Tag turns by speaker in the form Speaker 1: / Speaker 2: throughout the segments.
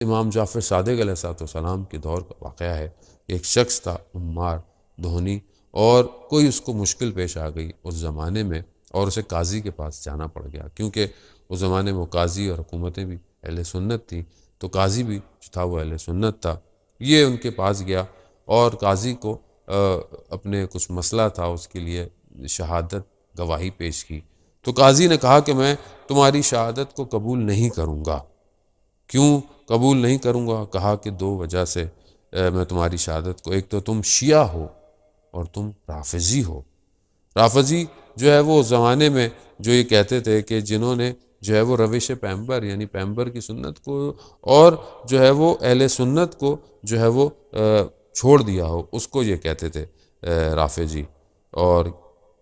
Speaker 1: امام جعفر صادق علیہ السلام کے دور کا واقعہ ہے. ایک شخص تھا عمار دھونی، اور کوئی اس کو مشکل پیش آ گئی اس زمانے میں، اور اسے قاضی کے پاس جانا پڑ گیا، کیونکہ اس زمانے میں وہ قاضی اور حکومتیں بھی اہل سنت تھیں، تو قاضی بھی جو تھا وہ اہل سنت تھا. یہ ان کے پاس گیا اور قاضی کو اپنے کچھ مسئلہ تھا، اس کے لیے شہادت گواہی پیش کی. تو قاضی نے کہا کہ میں تمہاری شہادت کو قبول نہیں کروں گا. کیوں قبول نہیں کروں گا؟ کہا کہ دو وجہ سے میں تمہاری شہادت کو، ایک تو تم شیعہ ہو اور تم رافضی ہو. رافضی جو ہے وہ اس زمانے میں جو یہ کہتے تھے کہ جنہوں نے جو ہے وہ روش پیمبر یعنی پیمبر کی سنت کو اور جو ہے وہ اہل سنت کو جو ہے وہ چھوڑ دیا ہو، اس کو یہ کہتے تھے رافضی. اور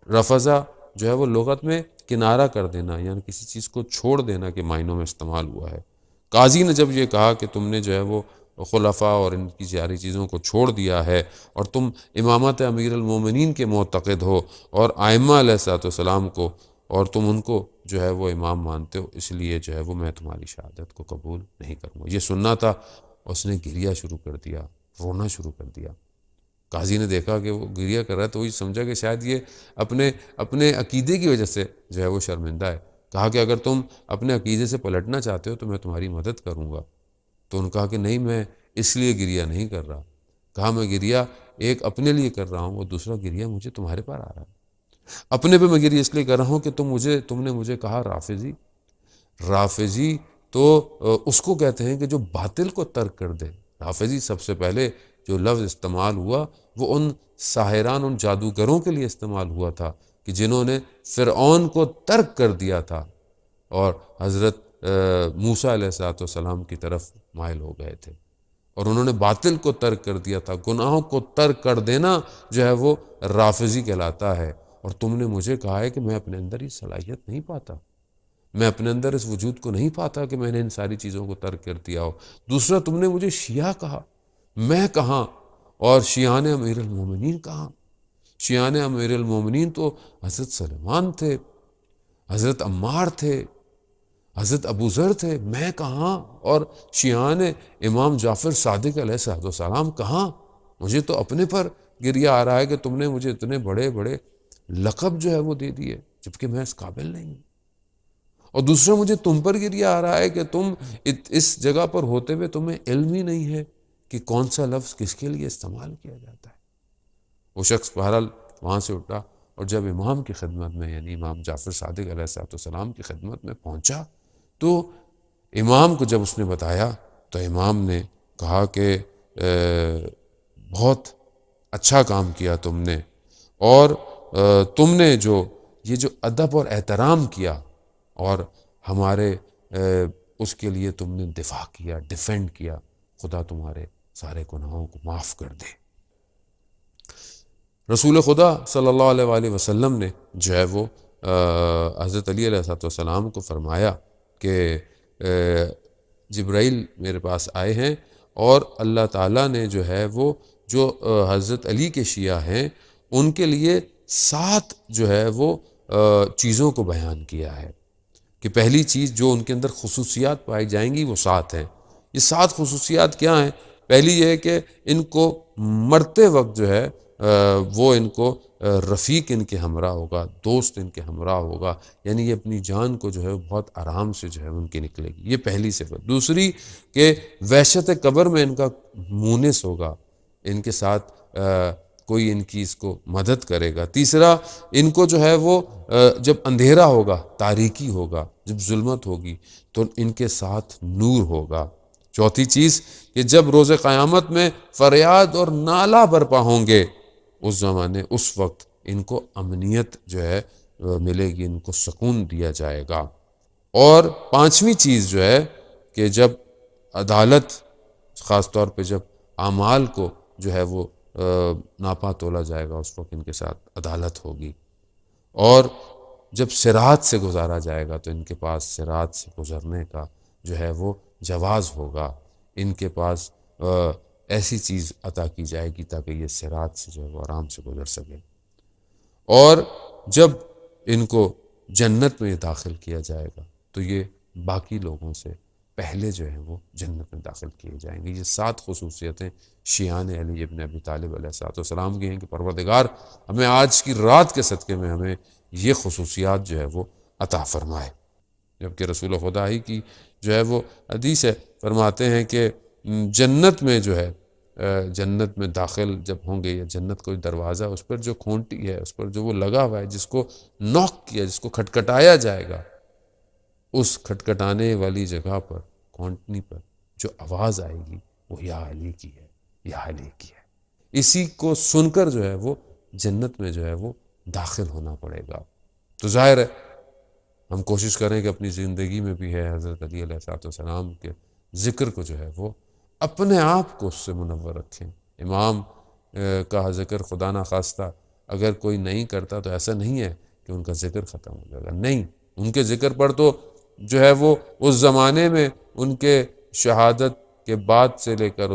Speaker 1: رفضہ جو ہے وہ لغت میں کنارہ کر دینا، یعنی کسی چیز کو چھوڑ دینا کے معنوں میں استعمال ہوا ہے. قاضی نے جب یہ کہا کہ تم نے جو ہے وہ خلفاء اور ان کی ساری چیزوں کو چھوڑ دیا ہے اور تم امامت امیر المومنین کے معتقد ہو اور ائمہ علیہ السلام کو، اور تم ان کو جو ہے وہ امام مانتے ہو، اس لیے جو ہے وہ میں تمہاری شہادت کو قبول نہیں کروں گا. یہ سننا تھا. اس نے گریہ شروع کر دیا، رونا شروع کر دیا. قاضی نے دیکھا کہ وہ گریہ کر رہا ہے تو وہی سمجھا کہ شاید یہ اپنے عقیدے کی وجہ سے جو ہے وہ شرمندہ ہے. کہا کہ اگر تم اپنے عقیدے سے پلٹنا چاہتے ہو تو میں تمہاری مدد کروں گا. تو انہوں نے کہا کہ نہیں، میں اس لیے گریہ نہیں کر رہا. کہا میں گریہ ایک اپنے لیے کر رہا ہوں، وہ دوسرا گریہ مجھے تمہارے پر آ رہا ہے. اپنے پہ میں گریہ اس لیے کر رہا ہوں کہ تم نے مجھے کہا رافضی. رافضی تو اس کو کہتے ہیں کہ جو باطل کو ترک کر دے. رافضی سب سے پہلے جو لفظ استعمال ہوا وہ ان ساحران، ان جادوگروں کے لیے استعمال ہوا تھا کہ جنہوں نے فرعون کو ترک کر دیا تھا اور حضرت موسیٰ علیہ السلام کی طرف مائل ہو گئے تھے، اور انہوں نے باطل کو ترک کر دیا تھا. گناہوں کو ترک کر دینا جو ہے وہ رافضی کہلاتا ہے. اور تم نے مجھے کہا ہے کہ میں اپنے اندر یہ صلاحیت نہیں پاتا، میں اپنے اندر اس وجود کو نہیں پاتا کہ میں نے ان ساری چیزوں کو ترک کر دیا ہو. دوسرا تم نے مجھے شیعہ کہا، میں کہاں؟ اور شیعان امیر المومنین کہاں؟ شیعان امیر المومنین تو حضرت سلمان تھے، حضرت عمار تھے، حضرت ابو ذر تھے، میں کہاں؟ اور شیعان امام جعفر صادق علیہ السلام کہاں؟ مجھے تو اپنے پر گریہ آ رہا ہے کہ تم نے مجھے اتنے بڑے بڑے لقب جو ہے وہ دے دیے جبکہ میں اس قابل نہیں ہوں. اور دوسرا مجھے تم پر گریہ آ رہا ہے کہ تم اس جگہ پر ہوتے ہوئے تمہیں علم ہی نہیں ہے کہ کون سا لفظ کس کے لیے استعمال کیا جاتا ہے. وہ شخص بہرحال وہاں سے اٹھا اور جب امام کی خدمت میں یعنی امام جعفر صادق علیہ السلام کی خدمت میں پہنچا تو امام کو جب اس نے بتایا تو امام نے کہا کہ بہت اچھا کام کیا تم نے، اور تم نے جو ادب اور احترام کیا اور ہمارے اس کے لیے تم نے دفاع کیا، ڈیفینڈ کیا، خدا تمہارے سارے گناہوں کو معاف کر دے. رسول خدا صلی اللہ علیہ وآلہ وسلم نے جو ہے وہ حضرت علی علیہ السلام کو فرمایا کہ جبرائیل میرے پاس آئے ہیں اور اللہ تعالیٰ نے جو ہے وہ جو حضرت علی کے شیعہ ہیں ان کے لیے 7 جو ہے وہ چیزوں کو بیان کیا ہے کہ پہلی چیز جو ان کے اندر خصوصیات پائی جائیں گی وہ 7 ہیں. یہ 7 خصوصیات کیا ہیں؟ پہلی یہ ہے کہ ان کو مرتے وقت جو ہے وہ ان کو رفیق ان کے ہمراہ ہوگا، دوست ان کے ہمراہ ہوگا، یعنی یہ اپنی جان کو جو ہے بہت آرام سے جو ہے ان کی نکلے گی. یہ پہلی صفت. دوسری کہ وحشت قبر میں ان کا مونس ہوگا، ان کے ساتھ کوئی ان کی اس کو مدد کرے گا. تیسرا ان کو جو ہے وہ جب اندھیرا ہوگا، تاریکی ہوگا، جب ظلمت ہوگی تو ان کے ساتھ نور ہوگا. چوتھی چیز کہ جب روز قیامت میں فریاد اور نالہ برپا ہوں گے اس زمانے اس وقت ان کو امنیت جو ہے ملے گی، ان کو سکون دیا جائے گا. اور پانچویں چیز جو ہے کہ جب عدالت، خاص طور پہ جب اعمال کو جو ہے وہ ناپا تولا جائے گا اس وقت ان کے ساتھ عدالت ہوگی. اور جب صراط سے گزارا جائے گا تو ان کے پاس صراط سے گزرنے کا جو ہے وہ جواز ہوگا، ان کے پاس ایسی چیز عطا کی جائے گی تاکہ یہ صراط سے جو ہے وہ آرام سے گزر سکے. اور جب ان کو جنت میں داخل کیا جائے گا تو یہ باقی لوگوں سے پہلے جو ہیں وہ جنت میں داخل کیے جائیں گے۔ یہ 7 خصوصیتیں شیعان علی ابن ابی طالب علیہ السلام کی ہیں کہ پروردگار ہمیں آج کی رات کے صدقے میں ہمیں یہ خصوصیات جو ہے وہ عطا فرمائے۔ جبکہ رسول خدا ہی کی جو ہے وہ حدیث ہے، فرماتے ہیں کہ جنت میں جو ہے جنت میں داخل جب ہوں گے، یا جنت کوئی دروازہ، اس پر جو کھونٹی ہے، اس پر جو وہ لگا ہوا ہے، جس کو نوک کیا، جس کو کھٹکھٹایا جائے گا، اس کھٹکھٹانے والی جگہ پر، کھونٹنی پر جو آواز آئے گی وہ یا علی کی ہے، یا علی کی ہے۔ اسی کو سن کر جو ہے وہ جنت میں جو ہے وہ داخل ہونا پڑے گا۔ تو ظاہر ہے ہم کوشش کریں کہ اپنی زندگی میں بھی ہے حضرت علی علیہ السلام کے ذکر کو جو ہے وہ اپنے آپ کو اس سے منور رکھیں۔ امام کا ذکر خدا نخواستہ اگر کوئی نہیں کرتا تو ایسا نہیں ہے کہ ان کا ذکر ختم ہو جائے گا، نہیں، ان کے ذکر پر تو جو ہے وہ اس زمانے میں ان کے شہادت کے بعد سے لے کر